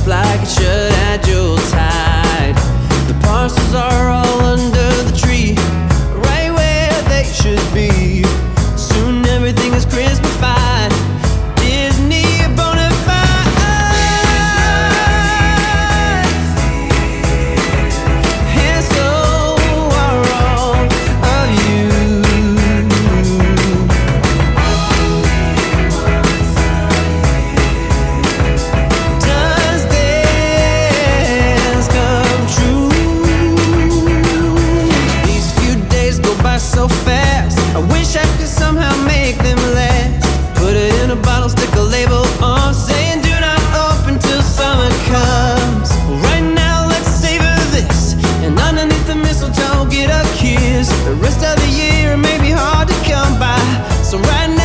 just like it should at Yuletide. The parcels are all under the tree, right where they should be. Soon everything is Christmas-fied. Disney bona fide. And so are all of you. Does this come true? These few days go by so fast. I wish I could somehow make them last. Put it in a bottle, stick a label on, saying do not open till summer comes. Well, right now let's savor this, and underneath the mistletoe get a kiss. The rest of the year may be hard to come by, so right now